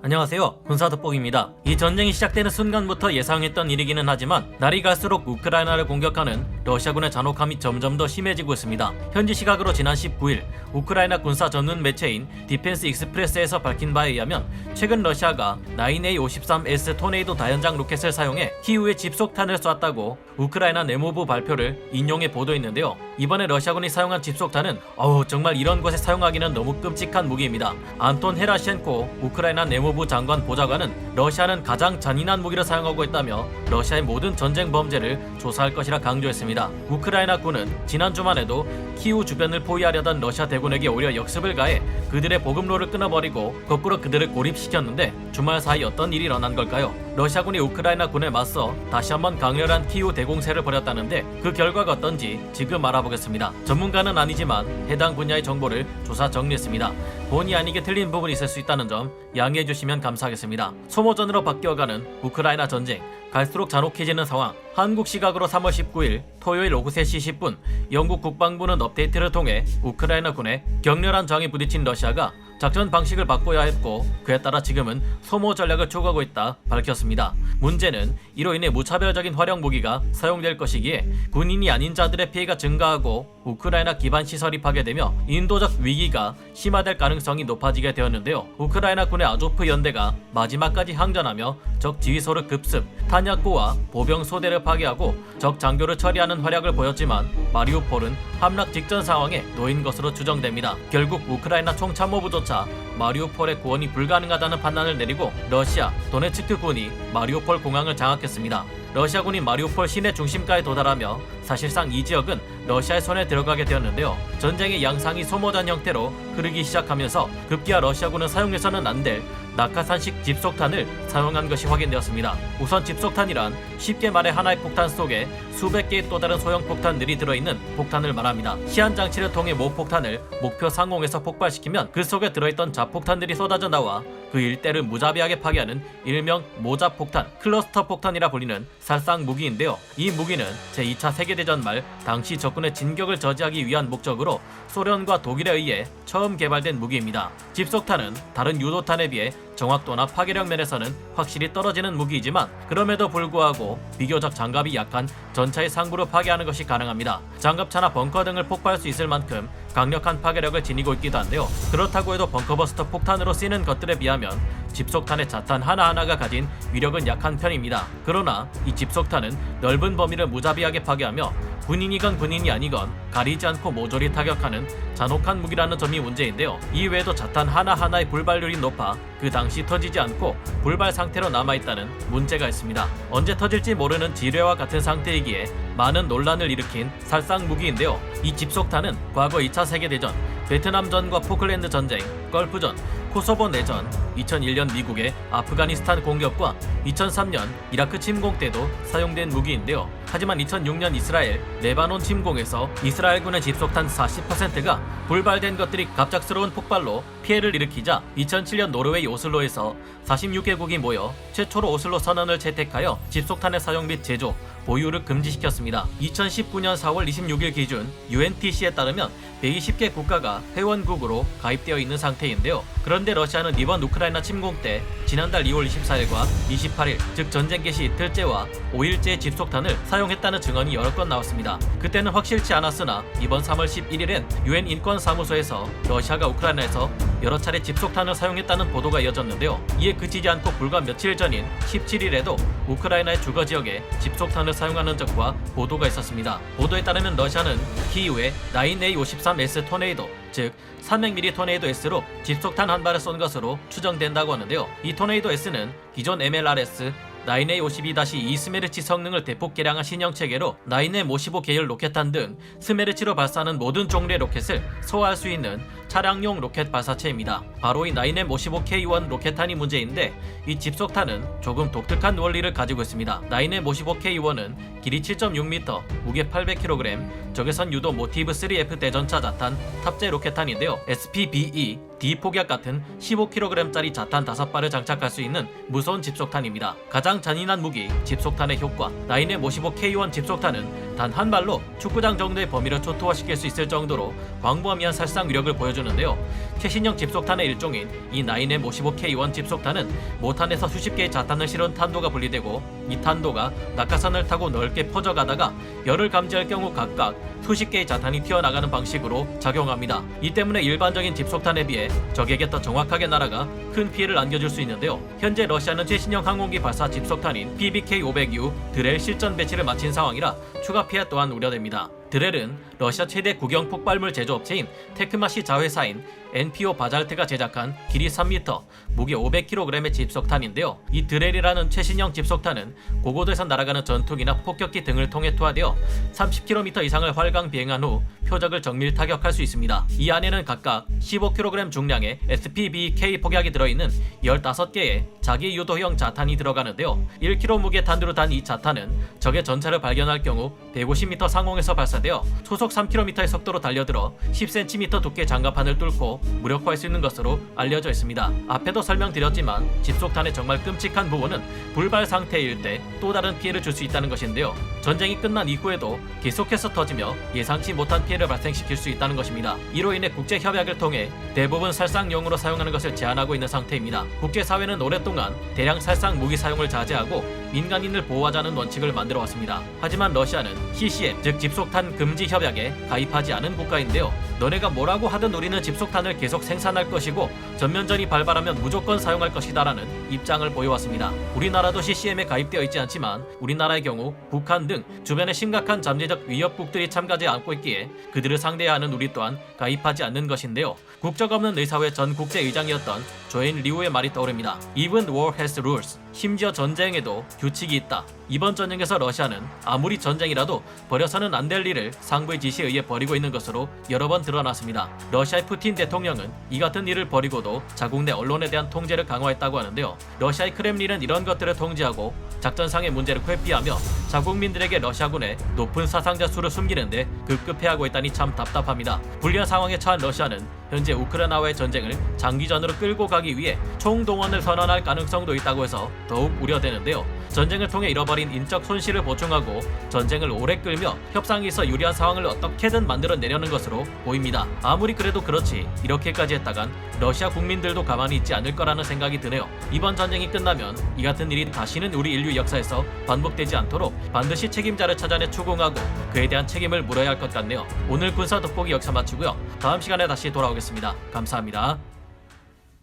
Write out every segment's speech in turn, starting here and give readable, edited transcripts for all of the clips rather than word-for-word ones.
안녕하세요, 군사돋보기입니다. 이 전쟁이 시작되는 순간부터 예상했던 일이기는 하지만 날이 갈수록 우크라이나를 공격하는 러시아군의 잔혹함이 점점 더 심해지고 있습니다. 현지 시각으로 지난 19일 우크라이나 군사 전문 매체인 디펜스 익스프레스에서 밝힌 바에 의하면 최근 러시아가 9A53S 토네이도 다연장 로켓을 사용해 키우에 집속탄을 쐈다고 우크라이나 내무부 발표를 인용해 보도했는데요. 이번에 러시아군이 사용한 집속탄은 정말 이런 곳에 사용하기는 너무 끔찍한 무기입니다. 안톤 헤라셴코 우크라이나 내무부 장관 보좌관은 러시아는 가장 잔인한 무기를 사용하고 있다며 러시아의 모든 전쟁 범죄를 조사할 것이라 강조했습니다. 우크라이나 군은 지난 주만 해도 키우 주변을 포위하려던 러시아 대군에게 오히려 역습을 가해 그들의 보급로를 끊어버리고 거꾸로 그들을 고립시켰는데 주말 사이 어떤 일이 일어난 걸까요? 러시아군이 우크라이나 군에 맞서 다시 한번 강렬한 키우 대공세를 벌였다는데 그 결과가 어떤지 지금 알아보겠습니다. 전문가는 아니지만 해당 분야의 정보를 조사 정리했습니다. 본의 아니게 틀린 부분이 있을 수 있다는 점 양해해 주시면 감사하겠습니다. 소모전으로 바뀌어가는 우크라이나 전쟁, 갈수록 잔혹해지는 상황. 한국 시각으로 3월 19일 토요일 오후 3시 10분 영국 국방부는 업데이트를 통해 우크라이나 군에 격렬한 저항에 부딪힌 러시아가 작전 방식을 바꿔야 했고 그에 따라 지금은 소모 전략을 추구하고 있다 밝혔습니다. 문제는 이로 인해 무차별적인 활용 무기가 사용될 것이기에 군인이 아닌 자들의 피해가 증가하고 우크라이나 기반 시설이 파괴되며 인도적 위기가 심화될 가능성이 높아지게 되었는데요. 우크라이나 군의 아조프 연대가 마지막까지 항전하며 적 지휘소를 급습, 탄약고와 보병 소대를 파괴하고 적 장교를 처리하는 활약을 보였지만 마리우폴은 함락 직전 상황에 놓인 것으로 추정됩니다. 결국 우크라이나 총참모부조차 마리우폴의 구원이 불가능하다는 판단을 내리고 러시아 도네츠크 군이 마리우폴 공항을 장악했습니다. 러시아군이 마리우폴 시내 중심가에 도달하며 사실상 이 지역은 러시아의 손에 들어가게 되었는데요. 전쟁의 양상이 소모전 형태로 흐르기 시작하면서 급기야 러시아군은 사용해서는 안 될 낙하산식 집속탄을 사용한 것이 확인되었습니다. 우선 집속탄이란 쉽게 말해 하나의 폭탄 속에 수백 개의 또 다른 소형 폭탄들이 들어있는 폭탄을 말합니다. 시한 장치를 통해 모 폭탄을 목표 상공에서 폭발시키면 그 속에 들어있던 자폭탄들이 쏟아져 나와 그 일대를 무자비하게 파괴하는 일명 모자폭탄, 클러스터 폭탄이라 불리는 살상 무기인데요. 이 무기는 제2차 세계대전 말 당시 적군의 진격을 저지하기 위한 목적으로 소련과 독일에 의해 처음 개발된 무기입니다. 집속탄은 다른 유도탄에 비해 정확도나 파괴력 면에서는 확실히 떨어지는 무기이지만 그럼에도 불구하고 비교적 장갑이 약한 전차의 상부를 파괴하는 것이 가능합니다. 장갑차나 벙커 등을 폭파할 수 있을 만큼 강력한 파괴력을 지니고 있기도 한데요. 그렇다고 해도 벙커버스터 폭탄으로 쓰이는 것들에 비하면 집속탄의 자탄 하나하나가 가진 위력은 약한 편입니다. 그러나 이 집속탄은 넓은 범위를 무자비하게 파괴하며 군인이건 군인이 아니건 가리지 않고 모조리 타격하는 잔혹한 무기라는 점이 문제인데요. 이외에도 자탄 하나하나의 불발률이 높아 그 당시 터지지 않고 불발 상태로 남아있다는 문제가 있습니다. 언제 터질지 모르는 지뢰와 같은 상태이기에 많은 논란을 일으킨 살상 무기인데요. 이 집속탄은 과거 2차 세계대전, 베트남전과 포클랜드 전쟁, 걸프전, 코소보 내전, 2001년 미국의 아프가니스탄 공격과 2003년 이라크 침공 때도 사용된 무기인데요. 하지만 2006년 이스라엘, 레바논 침공에서 이스라엘군의 집속탄 40%가 불발된 것들이 갑작스러운 폭발로 피해를 일으키자 2007년 노르웨이 오슬로에서 46개국이 모여 최초로 오슬로 선언을 채택하여 집속탄의 사용 및 제조, 보유를 금지시켰습니다. 2019년 4월 26일 기준 UNTC에 따르면 120개 국가가 회원국으로 가입되어 있는 상태인데요. 그런데 러시아는 이번 우크라이나 침공 때 지난달 2월 24일과 28일, 즉 전쟁 개시 이틀째와 5일째 집속탄을 사용했다는 증언이 여러 건 나왔습니다. 그때는 확실치 않았으나 이번 3월 11일엔 UN 인권사무소에서 러시아가 우크라이나에서 여러 차례 집속탄을 사용했다는 보도가 이어졌는데요. 이에 그치지 않고 불과 며칠 전인 17일에도 우크라이나의 주거 지역에 집속탄을 사용하는 적과 보도가 있었습니다. 보도에 따르면 러시아는 키이우에 9A53S 토네이도, 즉 300mm 토네이도 S로 집속탄 한 발을 쏜 것으로 추정된다고 하는데요. 이 토네이도 S는 기존 MLRS 9A52-2 스메르치 성능을 대폭 개량한 신형 체계로 9M55 계열 로켓탄 등 스메르치로 발사하는 모든 종류의 로켓을 소화할 수 있는 차량용 로켓 발사체입니다. 바로 이 9M55K1 로켓탄이 문제인데 이 집속탄은 조금 독특한 원리를 가지고 있습니다. 9M55K1은 길이 7.6m, 무게 800kg, 적외선 유도 모티브 3F 대전차 자탄 탑재 로켓탄인데요. SPBE, D-폭약 같은 15kg짜리 자탄 5발을 장착할 수 있는 무서운 집속탄입니다. 가장 잔인한 무기, 집속탄의 효과. 9M55K1 집속탄은 단 한 발로 축구장 정도의 범위를 초토화시킬 수 있을 정도로 광범위한 살상 위력을 보여주는데요. 최신형 집속탄의 일종인 이 9M55K1 집속탄은 모탄에서 수십 개의 자탄을 실은 탄도가 분리되고 이 탄도가 낙하산을 타고 넓게 퍼져가다가 열을 감지할 경우 각각 수십 개의 자탄이 튀어나가는 방식으로 작용합니다. 이 때문에 일반적인 집속탄에 비해 적에게 더 정확하게 날아가 큰 피해를 안겨줄 수 있는데요. 현재 러시아는 최신형 항공기 발사 집속탄인 PBK-500U 드렐 실전 배치를 마친 상황이라 추가 피해 또한 우려됩니다. 드렐은 러시아 최대 구경 폭발물 제조업체인 테크마시 자회사인 NPO 바잘트가 제작한 길이 3m, 무게 500kg의 집속탄인데요. 이 드렐이라는 최신형 집속탄은 고고도에서 날아가는 전투기나 폭격기 등을 통해 투하되어 30km 이상을 활강 비행한 후 표적을 정밀 타격할 수 있습니다. 이 안에는 각각 15kg 중량의 SPBK 폭약이 들어있는 15개의 자기 유도형 자탄이 들어가는데요. 1kg 무게 탄두로 단 이 자탄은 적의 전차를 발견할 경우 150m 상공에서 발사되어 초속 3km의 속도로 달려들어 10cm 두께 장갑판을 뚫고 무력화할 수 있는 것으로 알려져 있습니다. 앞에도 설명드렸지만 집속탄의 정말 끔찍한 부분은 불발 상태일 때 또 다른 피해를 줄 수 있다는 것인데요. 전쟁이 끝난 이후에도 계속해서 터지며 예상치 못한 피해를 발생시킬 수 있다는 것입니다. 이로 인해 국제협약을 통해 대부분 살상용으로 사용하는 것을 제한하고 있는 상태입니다. 국제사회는 오랫동안 대량 살상 무기 사용을 자제하고 민간인을 보호하자는 원칙을 만들어 왔습니다. 하지만 러시아는 CCM, 즉 집속탄 금지 협약에 가입하지 않은 국가인데요. 너네가 뭐라고 하든 우리는 집속탄을 계속 생산할 것이고 전면전이 발발하면 무조건 사용할 것이다라는 입장을 보여왔습니다. 우리나라도 CCM에 가입되어 있지 않지만 우리나라의 경우 북한 등 주변에 심각한 잠재적 위협국들이 참가하지 않고 있기에 그들을 상대해야 하는 우리 또한 가입하지 않는 것인데요. 국적 없는 의사회 전 국제의장이었던 조인 리우의 말이 떠오릅니다. Even war has rules. 심지어 전쟁에도 규칙이 있다. 이번 전쟁에서 러시아는 아무리 전쟁이라도 버려서는 안 될 일을 상부의 지시에 의해 벌이고 있는 것으로 여러 번 드러났습니다. 러시아의 푸틴 대통령은 이 같은 일을 벌이고도 자국 내 언론에 대한 통제를 강화했다고 하는데요. 러시아의 크렘린은 이런 것들을 통제하고 작전상의 문제를 회피하며 자국민들에게 러시아군의 높은 사상자 수를 숨기는데 급급해하고 있다니 참 답답합니다. 불리한 상황에 처한 러시아는 현재 우크라이나와의 전쟁을 장기전으로 끌고 가기 위해 총동원을 선언할 가능성도 있다고 해서 더욱 우려되는데요. 전쟁을 통해 잃어버린 인적 손실을 보충하고 전쟁을 오래 끌며 협상이 있어 유리한 상황을 어떻게든 만들어내려는 것으로 보입니다. 아무리 그래도 그렇지 이렇게까지 했다간 러시아 국민들도 가만히 있지 않을 거라는 생각이 드네요. 이번 전쟁이 끝나면 이 같은 일이 다시는 우리 인류 역사에서 반복되지 않도록 반드시 책임자를 찾아내 추궁하고 그에 대한 책임을 물어야 할 것 같네요. 오늘 군사 돋보기 여기서 마치고요. 다음 시간에 다시 돌아오겠습니다. 감사합니다.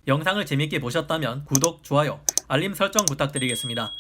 영상을 재밌게 보셨다면 구독, 좋아요, 알림 설정 부탁드리겠습니다.